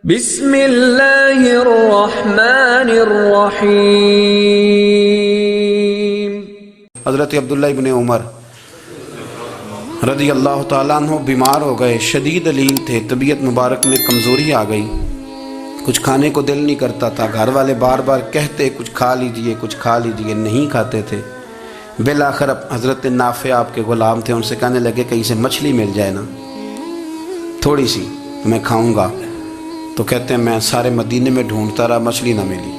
بسم اللہ الرحمن الرحیم۔ حضرت عبداللہ ابن عمر رضی اللہ تعالیٰ عنہ بیمار ہو گئے، شدید علیم تھے، طبیعت مبارک میں کمزوری آ گئی، کچھ کھانے کو دل نہیں کرتا تھا، گھر والے بار بار کہتے کچھ کھا لیجئے کچھ کھا لیجئے، نہیں کھاتے تھے۔ بالآخر حضرت نافع آپ کے غلام تھے، ان سے کہنے لگے کہیں سے مچھلی مل جائے نا تھوڑی سی تو میں کھاؤں گا، تو کہتے ہیں میں سارے مدینے میں ڈھونڈتا رہا، مچھلی نہ ملی،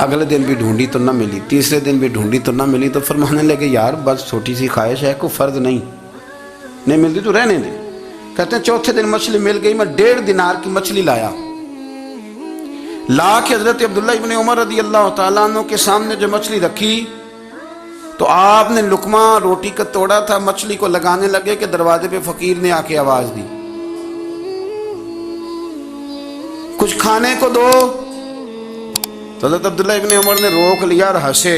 اگلے دن بھی ڈھونڈی تو نہ ملی، تیسرے دن بھی ڈھونڈی تو نہ ملی، تو فرمانے لگے یار بس چھوٹی سی خواہش ہے، کوئی فرض نہیں ملتی تو رہنے دے۔ کہتے ہیں چوتھے دن مچھلی مل گئی، میں 1.5 دینار کی مچھلی لا کے حضرت عبداللہ ابن عمر رضی اللہ تعالیٰ عنہ کے سامنے جو مچھلی رکھی تو آپ نے لقمہ روٹی کا توڑا تھا، مچھلی کو لگانے لگے کہ دروازے پہ فقیر نے آ کے آواز دی کچھ کھانے کو دو، تو حضرت عبداللہ ابن عمر نے روک لیا اور ہنسے۔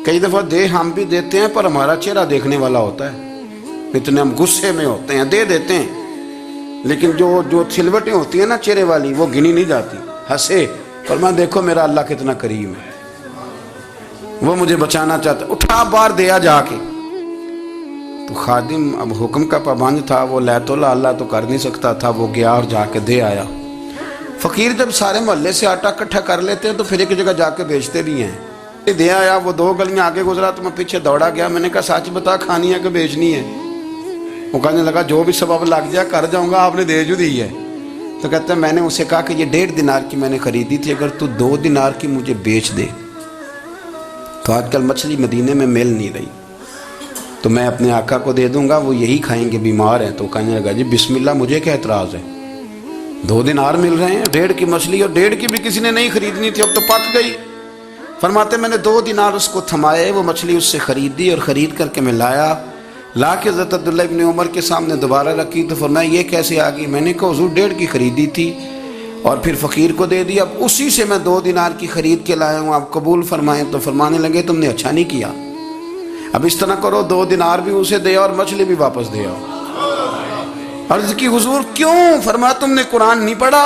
کئی دفعہ دے ہم بھی دیتے ہیں پر ہمارا چہرہ دیکھنے والا ہوتا ہے، اتنے ہم غصے میں ہوتے ہیں، دے دیتے ہیں لیکن جو سلوٹیں ہوتی ہیں نا چہرے والی وہ گنی نہیں جاتی۔ ہنسے فرمایا دیکھو میرا اللہ کتنا کریم ہے، وہ مجھے بچانا چاہتا، اٹھا بار دیا جا کے۔ تو خادم اب حکم کا پابند تھا، وہ لیت اللہ تو کر نہیں سکتا تھا، وہ گیا اور جا کے دے آیا۔ فقیر جب سارے محلے سے آٹا اکٹھا کر لیتے ہیں تو پھر ایک جگہ جا کے بیچتے بھی ہیں۔ دے آیا، وہ 2 گلیاں آگے گزرا تو میں پیچھے دوڑا گیا، میں نے کہا سچ بتا کھانی ہے کہ بیچنی ہے؟ وہ کہنے لگا جو بھی سبب لگ جائے کر جاؤں گا، آپ نے دے جو دی ہے۔ تو کہتا ہے میں نے اسے کہا کہ یہ 1.5 دینار کی میں نے خریدی تھی، اگر تو 2 دینار کی مجھے بیچ دے تو آج کل مچھلی مدینے میں مل نہیں رہی، تو میں اپنے آقا کو دے دوں گا، وہ یہی کھائیں گے، بیمار ہیں۔ تو کہنے لگا جی بسم اللہ، مجھے کیا اعتراض ہے، 2 دینار مل رہے ہیں، 1.5 کی مچھلی، اور 1.5 کی بھی کسی نے نہیں خریدنی تھی، اب تو پک گئی۔ فرماتے میں نے 2 دینار اس کو تھمائے، وہ مچھلی اس سے خریدی اور خرید کر کے میں لا کے حضرت عبداللہ ابن عمر کے سامنے دوبارہ رکھی، تو فرمایا یہ کیسے آ گئی؟ میں نے کہا حضور 1.5 کی خریدی تھی اور پھر فقیر کو دے دی، اب اسی سے میں 2 دینار کی خرید کے لایا ہوں، آپ قبول فرمائیں۔ تو فرمانے لگے تم نے اچھا نہیں کیا، اب اس طرح کرو 2 دینار بھی اسے دے اور مچھلی بھی واپس دے آؤ۔ عرض کی حضور کیوں؟ فرمایا تم نے قرآن نہیں پڑھا؟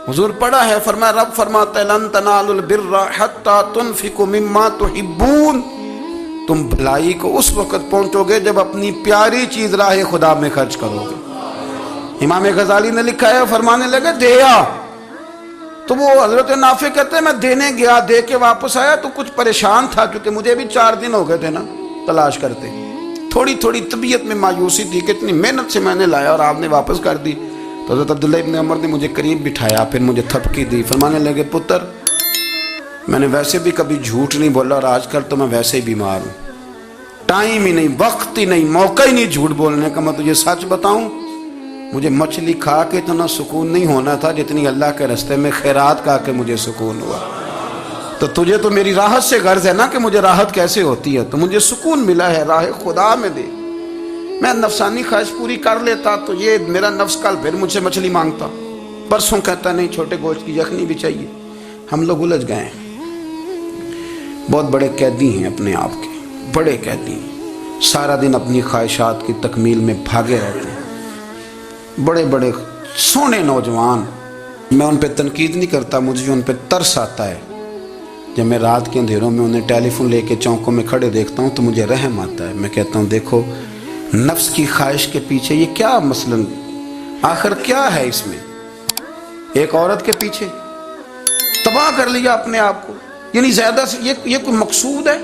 حضور پڑھا ہے، فرمایا رب فرماتا ہے لن تنالوا البر حتی تنفقوا مما تحبون، تم بھلائی کو اس وقت پہنچو گے جب اپنی پیاری چیز راہ خدا میں خرچ کرو گے۔ امام غزالی نے لکھا ہے، فرمانے لگے دیا، تو وہ حضرت نافع کہتے ہیں میں دینے گیا، دے کے واپس آیا تو کچھ پریشان تھا کیونکہ مجھے بھی 4 دن ہو گئے تھے نا تلاش کرتے، تھوڑی طبیعت میں مایوسی تھی کہ اتنی محنت سے میں نے لایا اور آپ نے واپس کر دی۔ تو حضرت عبداللہ ابن عمر نے مجھے قریب بٹھایا، پھر مجھے تھپکی دی، فرمانے لگے پتر میں نے ویسے بھی کبھی جھوٹ نہیں بولا اور آج کل تو میں ویسے ہی بیمار ہوں، ٹائم ہی نہیں، وقت ہی نہیں، موقع ہی نہیں جھوٹ بولنے کا، میں تجھے سچ بتاؤں مجھے مچھلی کھا کے اتنا سکون نہیں ہونا تھا جتنی اللہ کے راستے میں خیرات کھا کے مجھے سکون ہوا۔ تو تجھے تو میری راحت سے غرض ہے نا کہ مجھے راحت کیسے ہوتی ہے، تو مجھے سکون ملا ہے راہ خدا میں دے، میں نفسانی خواہش پوری کر لیتا تو یہ میرا نفس کل پھر مجھ سے مچھلی مانگتا، پرسوں کہتا نہیں چھوٹے گوشت کی یخنی بھی چاہیے۔ ہم لوگ الجھ گئے ہیں، بہت بڑے قیدی ہیں اپنے آپ کے، بڑے قیدی ہیں، سارا دن اپنی خواہشات کی تکمیل میں بھاگے رہتے ہیں، بڑے بڑے سونے نوجوان۔ میں ان پہ تنقید نہیں کرتا، مجھے ان پہ ترس آتا ہے، جب میں رات کے اندھیروں میں انہیں ٹیلی فون لے کے چوکوں میں کھڑے دیکھتا ہوں تو مجھے رحم آتا ہے۔ میں کہتا ہوں دیکھو نفس کی خواہش کے پیچھے یہ کیا مثلاً آخر کیا ہے اس میں، ایک عورت کے پیچھے تباہ کر لیا اپنے آپ کو، یعنی زیادہ سے یہ کوئی مقصود ہے،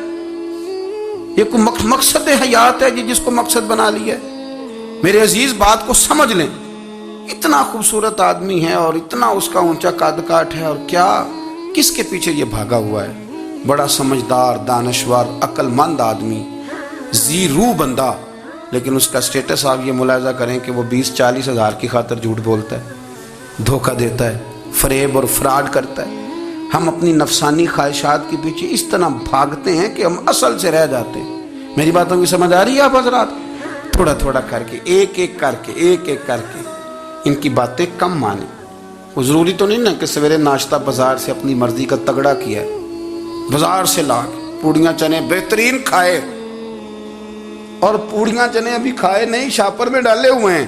یہ کوئی مقصد حیات ہے جس کو مقصد بنا لیا ہے؟ میرے عزیز بات کو سمجھ لیں، اتنا خوبصورت آدمی ہے اور اتنا اس کا اونچا قد کاٹ ہے، اور کیا کس کے پیچھے یہ بھاگا ہوا ہے؟ بڑا سمجھدار، دانشور، عقل مند آدمی، ذی روح بندہ، لیکن اس کا سٹیٹس آپ یہ ملاحظہ کریں کہ وہ 20-40 ہزار کی خاطر جھوٹ بولتا ہے، دھوکہ دیتا ہے، فریب اور فراڈ کرتا ہے۔ ہم اپنی نفسانی خواہشات کے پیچھے اس طرح بھاگتے ہیں کہ ہم اصل سے رہ جاتے ہیں۔ میری باتوں کی سمجھ آ رہی ہے آپ حضرات؟ تھوڑا تھوڑا کر کے ایک ایک کر کے ان کی باتیں کم مانیں۔ وہ ضروری تو نہیں نا کہ سویرے ناشتہ بازار سے اپنی مرضی کا تگڑا کیا ہے، بازار سے لا کے پوڑیاں چنے بہترین کھائے، اور پوڑیاں چنے ابھی کھائے نہیں، شاپر میں ڈالے ہوئے ہیں،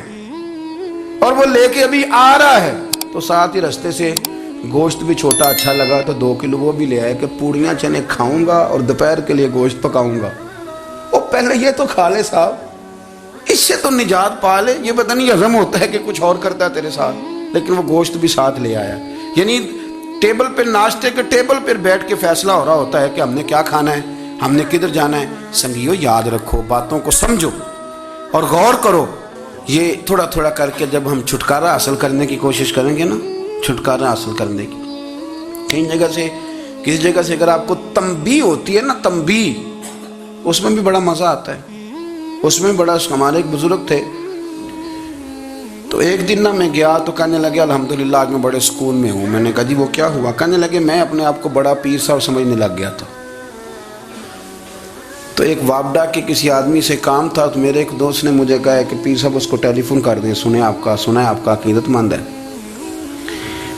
اور وہ لے کے ابھی آ رہا ہے تو ساتھ ہی رستے سے گوشت بھی چھوٹا اچھا لگا تو 2 کلو وہ بھی لے آئے کہ پوڑیاں چنے کھاؤں گا اور دوپہر کے لیے گوشت پکاؤں گا. وہ پہلے یہ تو کھا لے صاحب, اس سے تو نجات پا لے. یہ پتہ نہیں ہضم ہوتا ہے کہ کچھ اور کرتا ہے تیرے ساتھ, لیکن وہ گوشت بھی ساتھ لے آیا. یعنی ٹیبل پہ, ناشتے کے ٹیبل پہ بیٹھ کے فیصلہ ہو رہا ہوتا ہے کہ ہم نے کیا کھانا ہے, ہم نے کدھر جانا ہے. سنگیو یاد رکھو, باتوں کو سمجھو اور غور کرو. یہ تھوڑا تھوڑا کر کے جب ہم چھٹکارا حاصل کرنے کی کوشش کریں گے نا, چھٹکارا حاصل کرنے کی, کئی جگہ سے کسی جگہ سے اگر آپ کو تنبیہ ہوتی ہے نا, تنبیہ, اس میں بھی بڑا مزہ آتا ہے. اس میں بڑا, ہمارے ایک بزرگ تھے تو ایک دن نا میں گیا تو کہنے لگے الحمدللہ آج میں بڑے سکون میں ہوں. میں نے کہا جی وہ کیا ہوا؟ کہنے لگے میں اپنے آپ کو بڑا پیر صاحب سمجھنے لگ گیا تھا. تو ایک وابڈا کے کسی آدمی سے کام تھا تو میرے ایک دوست نے مجھے کہا کہ پیر صاحب اس کو ٹیلی فون کر دیں, سنا ہے آپ کا عقیدت مند ہے.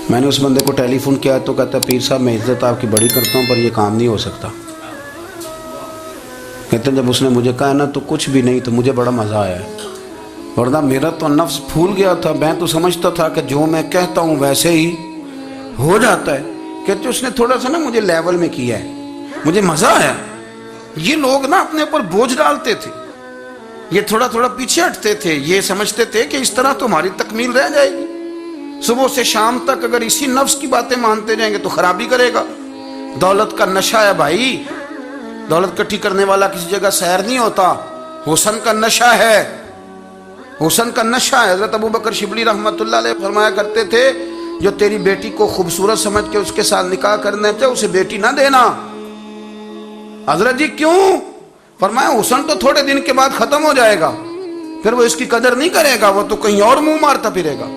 میں نے اس بندے کو ٹیلی فون کیا تو کہتا پیر صاحب میں عزت آپ کی بڑی کرتا ہوں پر یہ کام نہیں ہو سکتا. کہتے ہیں جب اس نے مجھے کہا نا تو کچھ بھی نہیں, تو مجھے بڑا مزہ آیا ہے, ورنہ میرا تو نفس پھول گیا تھا. میں تو سمجھتا تھا کہ جو میں کہتا ہوں ویسے ہی ہو جاتا ہے. کہتے اس نے تھوڑا سا نا مجھے لیول میں کیا ہے, مجھے مزہ آیا. یہ لوگ نا اپنے اوپر بوجھ ڈالتے تھے, یہ تھوڑا تھوڑا پیچھے ہٹتے تھے, یہ سمجھتے تھے کہ اس طرح تو ہماری تکمیل رہ جائے گی. صبح سے شام تک اگر اسی نفس کی باتیں مانتے جائیں گے تو خرابی کرے گا. دولت کا نشہ ہے بھائی, دولت کٹھی کرنے والا کسی جگہ سیر نہیں ہوتا. حسن کا نشہ ہے, حسن کا نشہ ہے. حضرت ابوبکر شبلی رحمۃ اللہ علیہ فرمایا کرتے تھے جو تیری بیٹی کو خوبصورت سمجھ کے اس کے ساتھ نکاح کرنا چاہے اسے بیٹی نہ دینا. حضرت جی کیوں؟ فرمایا حسن تو تھوڑے دن کے بعد ختم ہو جائے گا, پھر وہ اس کی قدر نہیں کرے گا, وہ تو کہیں اور منہ مارتا پھرے گا.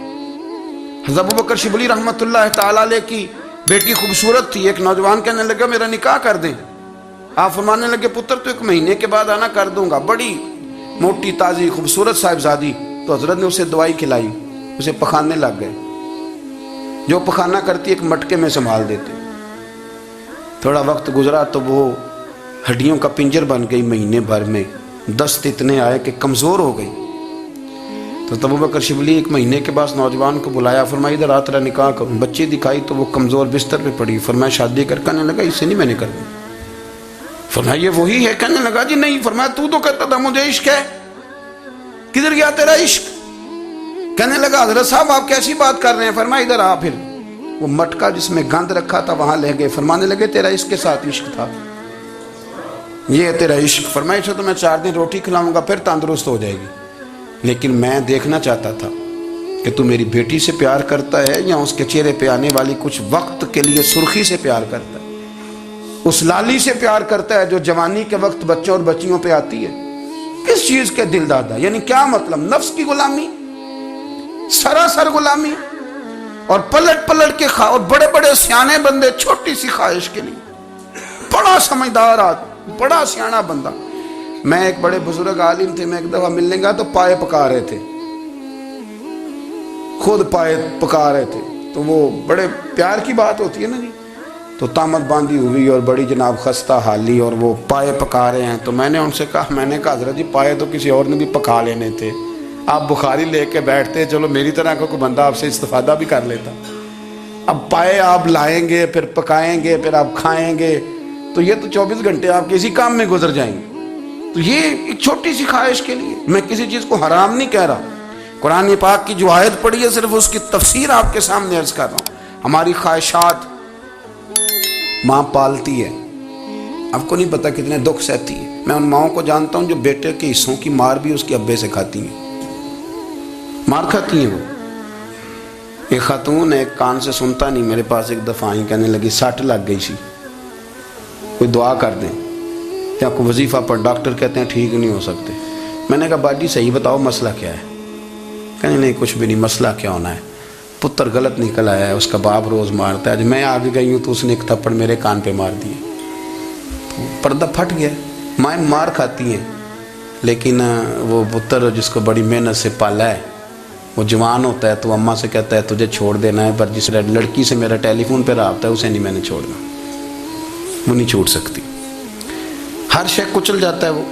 حضرت ابوبکر شبلی رحمۃ اللہ تعالی علیہ کی بیٹی خوبصورت تھی. ایک نوجوان کہنے لگا میرا نکاح کر دیں. آپ فرمانے لگے پتر تو 1 مہینے کے بعد آنا, کر دوں گا. بڑی موٹی تازی خوبصورت صاحبزادی. تو حضرت نے اسے دوائی کھلائی, اسے پخانے لگ گئے. جو پخانہ کرتی ایک مٹکے میں سنبھال دیتے. تھوڑا وقت گزرا تو وہ ہڈیوں کا پنجر بن گئی. مہینے بھر میں دست اتنے آئے کہ کمزور ہو گئی. تو ابوبکر شبلی 1 مہینے کے بعد نوجوان کو بلایا, فرمایا ادھر آ تیرا نکاح کروں. بچی دکھائی تو وہ کمزور بستر پہ پڑی. فرمایا شادی کرنے لگا اس سے نہیں میں نے کرنی. فرمایا یہ وہی ہے؟ کہنے لگا جی نہیں. فرمایا تو کہتا تھا مجھے عشق ہے, کدھر گیا تیرا عشق؟ کہنے لگا حضرت صاحب آپ کیسی بات کر رہے ہیں. فرمایا ادھر آ. پھر وہ مٹکا جس میں گند رکھا تھا وہاں لے گئے. فرمانے لگے تیرا اس کے ساتھ عشق تھا, یہ ہے تیرا عشق. فرمایا اچھا تو میں 4 دن روٹی کھلاؤں گا پھر تندرست ہو جائے گی, لیکن میں دیکھنا چاہتا تھا کہ تو میری بیٹی سے پیار کرتا ہے یا اس کے چہرے پہ آنے والی کچھ وقت کے لیے سرخی سے پیار کرتا ہے, اس لالی سے پیار کرتا ہے جو جوانی کے وقت بچوں اور بچیوں پہ آتی ہے. کس چیز کے دل دادا؟ یعنی کیا مطلب؟ نفس کی غلامی, سراسر غلامی. اور پلٹ پلٹ کے اور بڑے بڑے سیانے بندے چھوٹی سی خواہش کے لیے. بڑا سمجھدار آدمی, بڑا سیانا بندہ. میں ایک بڑے بزرگ عالم تھے, میں ایک دفعہ ملنے گا تو پائے پکا رہے تھے, خود پائے پکا رہے تھے. تو وہ بڑے پیار کی بات ہوتی ہے نا جی. تو تامت باندھی ہوئی اور بڑی جناب خستہ حالی, اور وہ پائے پکا رہے ہیں. تو میں نے ان سے کہا, میں نے کہا حضرت جی پائے تو کسی اور نے بھی پکا لینے تھے, آپ بخاری لے کے بیٹھتے, چلو میری طرح کا کوئی بندہ آپ سے استفادہ بھی کر لیتا. اب پائے آپ لائیں گے, پھر پکائیں گے, پھر آپ کھائیں گے, تو یہ تو 24 گھنٹے آپ کسی کام میں گزر جائیں گے. تو یہ ایک چھوٹی سی خواہش کے لیے. میں کسی چیز کو حرام نہیں کہہ رہا, قرآن پاک کی جو آیت پڑھی ہے صرف اس کی تفسیر آپ کے سامنے عرض کر رہا ہوں. ہماری خواہشات ماں پالتی ہے, آپ کو نہیں پتا کتنے دکھ سہتی ہے. میں ان ماؤں کو جانتا ہوں جو بیٹے کے حصوں کی مار بھی اس کے ابے سے کھاتی ہیں, مار کھاتی ہیں وہ. ایک خاتون ایک کان سے سنتا نہیں, میرے پاس ایک دفعہ آئی, کہنے لگی سٹ لگ گئی سی, کوئی دعا کر دیں یا کوئی وظیفہ پڑھ, ڈاکٹر کہتے ہیں ٹھیک نہیں ہو سکتے. میں نے کہا باجی صحیح بتاؤ مسئلہ کیا ہے؟ کہنے نہیں کچھ بھی نہیں, مسئلہ کیا ہونا ہے, پتر غلط نکل آیا ہے, اس کا باپ روز مارتا ہے, آج میں آگے گئی ہوں تو اس نے ایک تھپڑ میرے کان پہ مار دیے, پردہ پھٹ گیا. مائیں مار کھاتی ہیں, لیکن وہ پتر جس کو بڑی محنت سے پالا ہے وہ جوان ہوتا ہے تو اماں سے کہتا ہے تجھے چھوڑ دینا ہے, پر جس لڑکی سے میرا ٹیلی فون پہ رابطہ ہے اسے نہیں میں نے چھوڑنا, وہ نہیں چھوڑ سکتی. ہر شے کچل جاتا ہے وہ.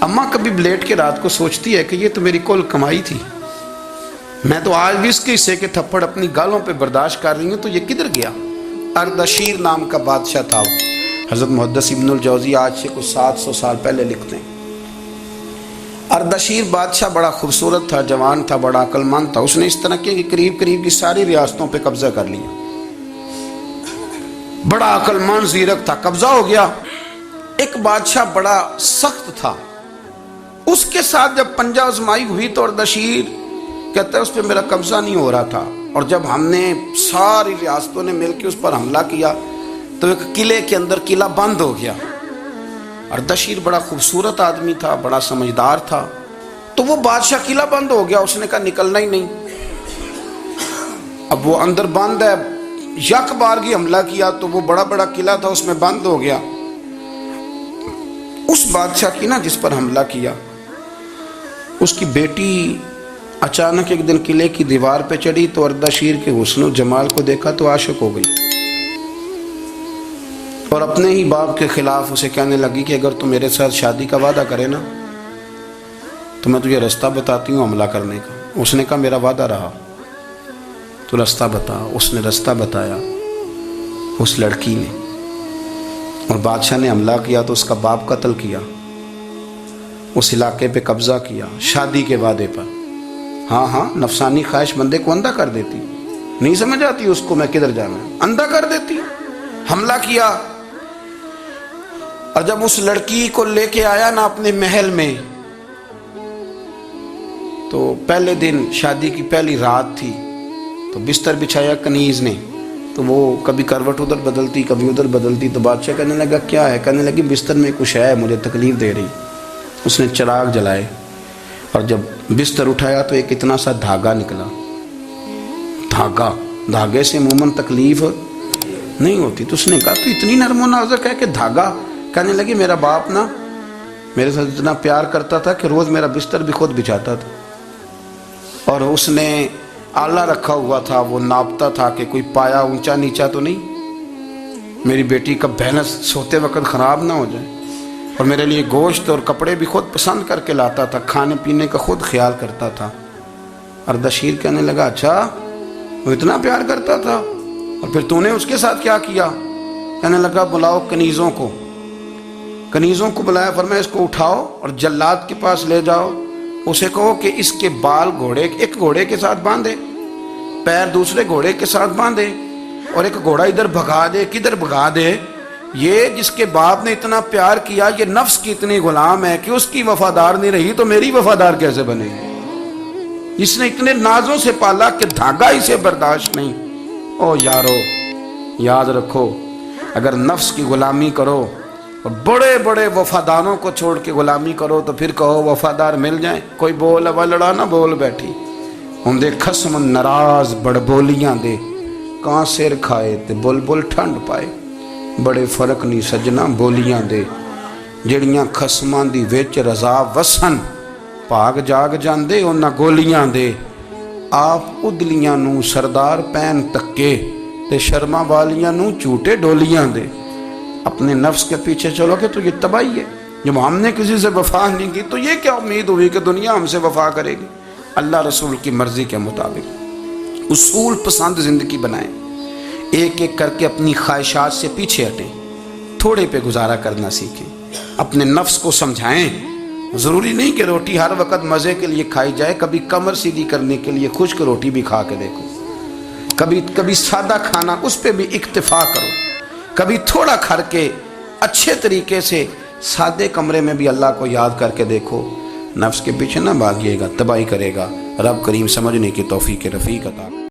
اماں کبھی لیٹ کے رات کو سوچتی ہے کہ یہ تو میری کل کمائی تھی, میں تو آج بھی اس کے حصے کے تھپڑ اپنی گالوں پہ برداشت کر رہی ہوں، تو یہ کدھر گیا؟ اردشیر نام کا بادشاہ تھا۔ حضرت محدث ابن الجوزی آج سے کچھ 700 سال پہلے لکھتے ہیں، اردشیر بادشاہ بڑا خوبصورت تھا، جوان تھا، بڑا عقل مند تھا۔ اس نے اس طرح کیا کہ قریب کی ساری ریاستوں پہ قبضہ کر لیا۔ بڑا عقل مند زیرک تھا، قبضہ ہو گیا۔ ایک بادشاہ بڑا سخت تھا، اس کے ساتھ جب پنجہ آزمائی ہوئی تو اردشیر کہتا ہے اس پہ میرا قبضہ نہیں ہو رہا تھا، اور جب ہم نے ساری ریاستوں نے مل کے اس پر حملہ کیا تو ایک قلعے کے اندر قلعہ بند ہو گیا۔ اردشیر بڑا خوبصورت آدمی تھا، بڑا سمجھدار تھا، تو وہ بادشاہ قلعہ بند ہو گیا، اس نے کہا نکلنا ہی نہیں۔ اب وہ اندر بند ہے، یک بارگی حملہ کیا تو وہ بڑا قلعہ تھا اس میں بند ہو گیا۔ اس بادشاہ کی نا جس پر حملہ کیا، اس کی بیٹی اچانک ایک دن قلعے کی دیوار پہ چڑھی تو اردشیر کے حسن و جمال کو دیکھا تو عاشق ہو گئی، اور اپنے ہی باپ کے خلاف اسے کہنے لگی کہ اگر تو میرے ساتھ شادی کا وعدہ کرے نا تو میں تجھے رستہ بتاتی ہوں حملہ کرنے کا۔ اس نے کہا میرا وعدہ رہا، تو رستہ بتا۔ اس نے رستہ بتایا اس لڑکی نے، اور بادشاہ نے حملہ کیا تو اس کا باپ قتل کیا، اس علاقے پہ قبضہ کیا شادی کے وعدے پر۔ ہاں نفسانی خواہش بندے کو اندھا کر دیتی، نہیں سمجھ آتی اس کو میں کدھر جانا ہے، اندھا کر دیتی۔ حملہ کیا، اور جب اس لڑکی کو لے کے آیا نا اپنے محل میں، تو پہلے دن شادی کی پہلی رات تھی، تو بستر بچھایا کنیز نے، تو وہ کبھی کروٹ ادھر بدلتی کبھی ادھر بدلتی، تو بادشاہ کہنے لگا کیا ہے؟ کہنے لگی بستر میں کچھ ہے، مجھے تکلیف دے رہی۔ اس نے چراغ جلائے، اور جب بستر اٹھایا تو ایک اتنا سا دھاگا نکلا۔ دھاگے سے عموماً تکلیف نہیں ہوتی، تو اس نے کہا تو اتنی نرم و نازک ہے کہ دھاگا؟ کہنے لگی میرا باپ نا میرے ساتھ اتنا پیار کرتا تھا کہ روز میرا بستر بھی خود بچھاتا تھا، اور اس نے آلہ رکھا ہوا تھا، وہ ناپتا تھا کہ کوئی پایا اونچا نیچا تو نہیں، میری بیٹی کا بیلنس سوتے وقت خراب نہ ہو جائے، اور میرے لیے گوشت اور کپڑے بھی خود پسند کر کے لاتا تھا، کھانے پینے کا خود خیال کرتا تھا۔ اردشیر کہنے لگا اچھا وہ اتنا پیار کرتا تھا، اور پھر تو نے اس کے ساتھ کیا کیا؟ کہنے لگا بلاؤ کنیزوں کو بلایا، فرمایا اس کو اٹھاؤ اور جلاد کے پاس لے جاؤ، اسے کہو کہ اس کے بال ایک گھوڑے کے ساتھ باندھے، پیر دوسرے گھوڑے کے ساتھ باندھے، اور ایک گھوڑا ادھر بھگا دے، کدھر بھگا دے، یہ جس کے باپ نے اتنا پیار کیا، یہ نفس کی اتنی غلام ہے کہ اس کی وفادار نہیں رہی تو میری وفادار کیسے بنے گی؟ اس نے اتنے نازوں سے پالا کہ دھاگا اسے برداشت نہیں۔ او یارو یاد رکھو، اگر نفس کی غلامی کرو اور بڑے وفاداروں کو چھوڑ کے غلامی کرو تو پھر کہو وفادار مل جائیں، کوئی بول اب لڑا نہ بول بیٹھی ہوں دے خصم ناراض بڑ بولیاں دے، کہاں سر کھائے تے بلبل ٹھنڈ پائے، بڑے فرق نہیں سجنا بولیاں دے، جڑیاں خصماں دی وچ رضا وسن، پاگ جاگ جاندے انہاں گولیاں دے، آپ ادلیاں نو سردار پین تکے تے شرما والیاں نو چوٹے ڈولیاں دے۔ اپنے نفس کے پیچھے چلو کہ تو یہ تباہی ہے۔ جب ہم نے کسی سے وفا نہیں کی تو یہ کیا امید ہوئی کہ دنیا ہم سے وفا کرے گی؟ اللہ رسول کی مرضی کے مطابق اصول پسند زندگی بنائیں، ایک ایک کر کے اپنی خواہشات سے پیچھے ہٹیں، تھوڑے پہ گزارا کرنا سیکھیں، اپنے نفس کو سمجھائیں۔ ضروری نہیں کہ روٹی ہر وقت مزے کے لیے کھائی جائے، کبھی کمر سیدھی کرنے کے لیے خشک روٹی بھی کھا کے دیکھو، کبھی سادہ کھانا اس پہ بھی اکتفا کرو، کبھی تھوڑا کھر کے اچھے طریقے سے سادے کمرے میں بھی اللہ کو یاد کر کے دیکھو۔ نفس کے پیچھے نہ بھاگیے گا، تباہی کرے گا۔ رب کریم سمجھنے کی توفیق رفیق عطا۔